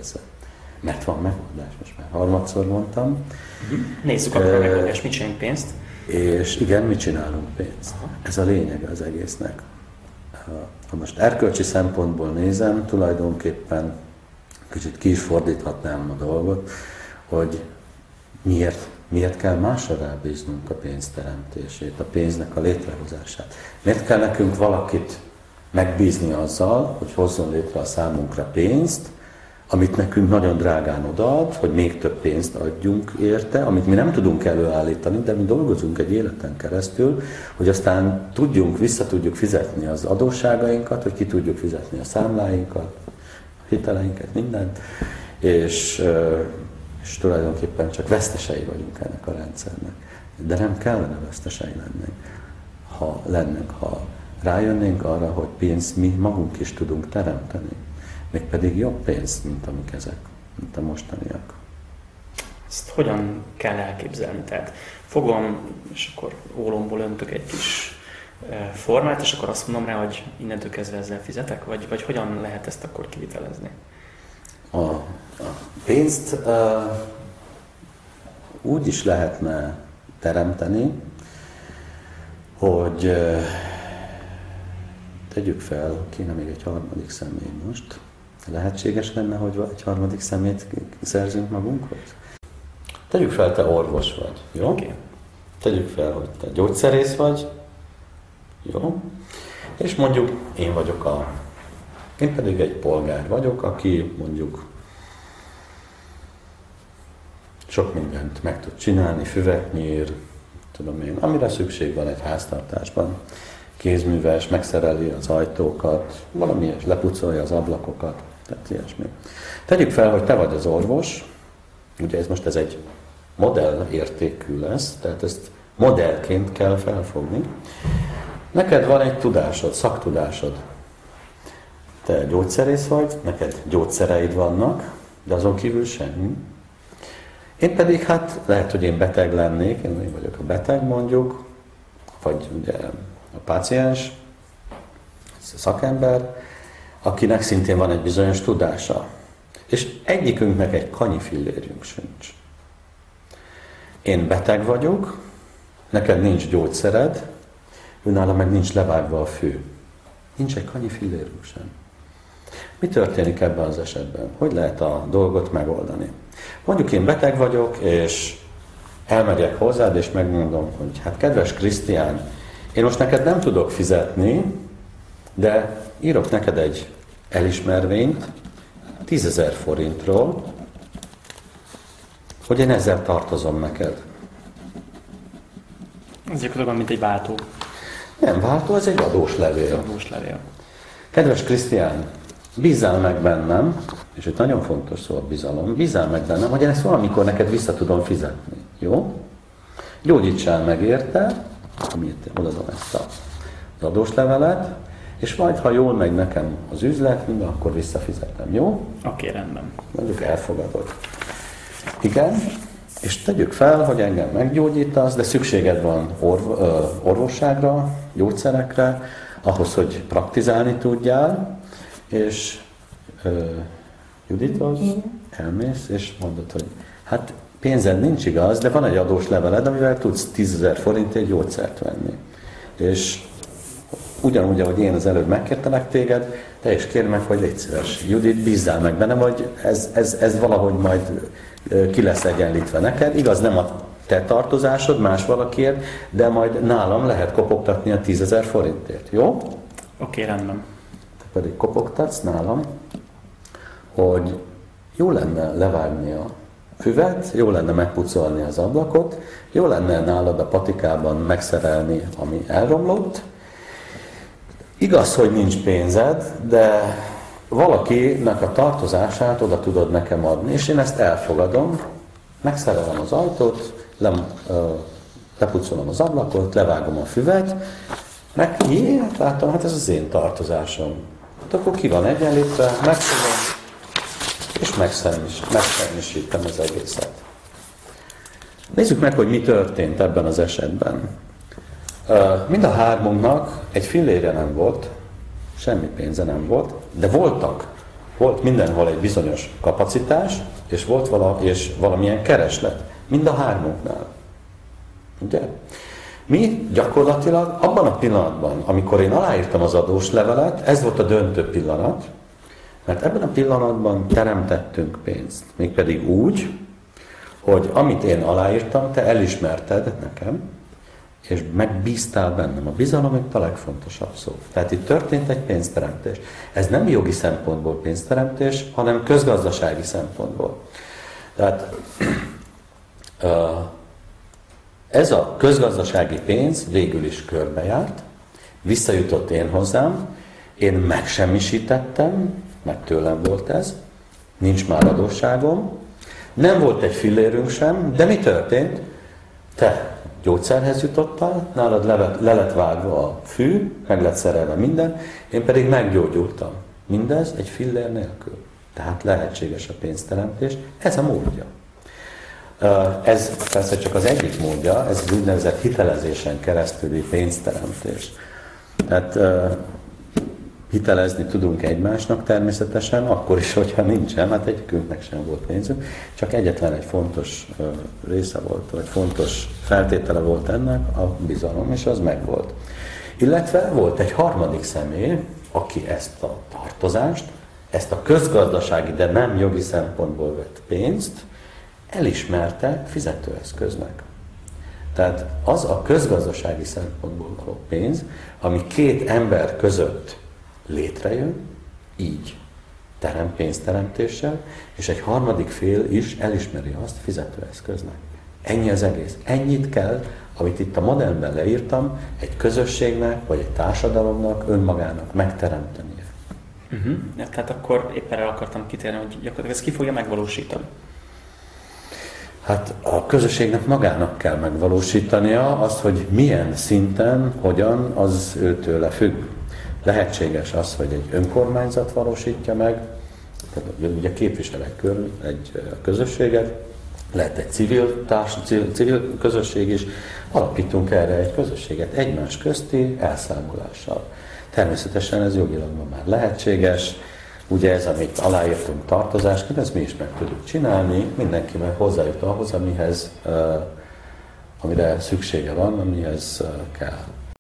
kérdezze. Mert van megoldás, most már harmadszor mondtam. Nézzük akkor a megoldást, mit csinálunk pénzt? És igen, mit csinálunk pénzt? Ez a lényeg az egésznek. Ha most erkölcsi szempontból nézem, tulajdonképpen kicsit ki is fordíthatnám a dolgot, hogy miért kell másra rábíznunk a pénz teremtését, a pénznek a létrehozását. Miért kell nekünk valakit megbízni azzal, hogy hozzon létre a számunkra pénzt, amit nekünk nagyon drágán odaad, hogy még több pénzt adjunk érte, amit mi nem tudunk előállítani, de mi dolgozunk egy életen keresztül, hogy aztán vissza tudjuk fizetni az adósságainkat, hogy ki tudjuk fizetni a számláinkat, a hiteleinket, mindent, és tulajdonképpen csak vesztesei vagyunk ennek a rendszernek. De nem kellene vesztesei lennünk, ha rájönnénk arra, hogy pénzt mi magunk is tudunk teremteni. Mégpedig jobb pénzt, mint amik ezek, mint a mostaniak. Ezt hogyan kell elképzelni? Tehát fogom, és akkor ólomból öntök egy kis formát, és akkor azt mondom rá, hogy innentől kezdve ezzel fizetek? Vagy hogyan lehet ezt akkor kivitelezni? A pénzt úgy is lehetne teremteni, hogy tegyük fel, kéne még egy harmadik személy most. Lehetséges lenne, hogy egy harmadik szemét szerzünk magunkhoz? Tegyük fel, te orvos vagy, jó? Okay. Tegyük fel, hogy te gyógyszerész vagy, jó? És mondjuk én pedig egy polgár vagyok, aki mondjuk sok mindent meg tud csinálni, füvet nyír, tudom én, amire szükség van egy háztartásban. Kézműves, megszereli az ajtókat, valami ilyes, lepucolja az ablakokat, tehát ilyesmi. Tegyük fel, hogy te vagy az orvos, ugye ez egy modell értékű lesz, tehát ezt modellként kell felfogni. Neked van egy tudásod, szaktudásod. Te gyógyszerész vagy, neked gyógyszereid vannak, de azon kívül semmi. Én pedig lehet, hogy én beteg lennék, én vagyok a beteg mondjuk, vagy ugye a páciens, a szakember, akinek szintén van egy bizonyos tudása. És egyikünknek egy kanyi fillérjünk sincs. Én beteg vagyok, neked nincs gyógyszered, őnála meg nincs levágva a fű. Nincs egy kanyi fillérünk sem. Mi történik ebben az esetben? Hogy lehet a dolgot megoldani? Mondjuk én beteg vagyok, és elmegyek hozzád, és megmondom, hogy hát kedves Krisztián, én most neked nem tudok fizetni, de írok neked egy elismervényt 10 000 forintról, hogy én ezzel tartozom neked. Ez gyakorlatilag mint egy váltó. Nem váltó, ez egy adós levél. Adós levél. Kedves Krisztián, bízzál meg bennem, és itt nagyon fontos szó a bizalom, bízzál meg bennem, hogy én ezt valamikor neked vissza tudom fizetni. Jó? Gyógyítsál meg érte, amit odaadom ezt az adós levelet, és majd, ha jól megy nekem az üzlet, akkor visszafizetem, jó? Oké, rendben. Mondjuk elfogadod. Igen, és tegyük fel, hogy engem meggyógyítasz, de szükséged van orvosságra, gyógyszerekre, ahhoz, hogy praktizálni tudjál, és Judithoz elmész, és mondod, hogy hát pénzed nincs igaz, de van egy adós leveled, amivel tudsz 10 000 forintért gyógyszert venni. És ugyanúgy, ahogy én az előbb megkértelek téged, te is kérj meg, hogy légy szíves, Judit, bízzál meg bennem, hogy ez valahogy majd ki lesz egyenlítve neked. Igaz, nem a te tartozásod, más valakiért, de majd nálam lehet kopogtatni a 10 000 forintért, jó? Oké, rendben. Te pedig kopogtatsz nálam, hogy jó lenne levágni a füvet, jó lenne megpucolni az ablakot, jó lenne nálad a patikában megszerelni, ami elromlott. Igaz, hogy nincs pénzed, de valakinek a tartozását oda tudod nekem adni, és én ezt elfogadom, megszerelem az ajtót, lepucolom az ablakot, levágom a füvet, látom, hát ez az én tartozásom. Hát akkor ki van egyenlítve, megfogom, és megszermisítem az egészet. Nézzük meg, hogy mi történt ebben az esetben. Mind a hármunknak egy fillére nem volt, semmi pénze nem volt, de voltak Volt mindenhol egy bizonyos kapacitás, és volt valamilyen kereslet. Mind a hármunknál. Ugye? Mi gyakorlatilag abban a pillanatban, amikor én aláírtam az adós levelet, ez volt a döntő pillanat, mert ebben a pillanatban teremtettünk pénzt. Mégpedig úgy, hogy amit én aláírtam, te elismerted nekem, és megbíztál bennem. A bizalom itt a legfontosabb szó. Tehát itt történt egy pénzteremtés. Ez nem jogi szempontból pénzteremtés, hanem közgazdasági szempontból. Tehát ez a közgazdasági pénz végül is körbejárt, visszajutott én hozzám, én megsemmisítettem, meg tőlem volt ez, nincs már adósságom, nem volt egy fillérünk sem, de mi történt? Te gyógyszerhez jutottál, nálad le lett vágva a fű, meg lett szerelve minden, én pedig meggyógyultam. Mindez egy fillér nélkül. Tehát lehetséges a pénzteremtés, ez a módja. Ez persze csak az egyik módja, ez az úgynevezett hitelezésen keresztüli pénzteremtés. Tehát hitelezni tudunk egymásnak természetesen, akkor is, hogyha nincsen, hát egyikünknek sem volt pénzünk, csak egyetlen egy fontos része volt, vagy fontos feltétele volt ennek, a bizalom, és az megvolt. Illetve volt egy harmadik személy, aki ezt a tartozást, ezt a közgazdasági, de nem jogi szempontból vett pénzt elismerte fizetőeszköznek. Tehát az a közgazdasági szempontból való pénz, ami két ember között létrejön, így pénzteremtéssel, és egy harmadik fél is elismeri azt fizetőeszköznek. Ennyi az egész. Ennyit kell, amit itt a modellben leírtam, egy közösségnek, vagy egy társadalomnak, önmagának megteremtenie. Tehát akkor éppen el akartam kitérni, hogy gyakorlatilag ezt ki fogja megvalósítani. Hát a közösségnek magának kell megvalósítania azt, hogy milyen szinten, hogyan, az őtőle függ. Lehetséges az, hogy egy önkormányzat valósítja meg, ugye képviselek egy közösséget, lehet egy civil közösség is, alapítunk erre egy közösséget egymás közti elszámolással. Természetesen ez jogilag már lehetséges, ugye ez, amit aláírtunk tartozásként, ezt mi is meg tudjuk csinálni, mindenki meg hozzájut ahhoz, amire szüksége van, amihez kell.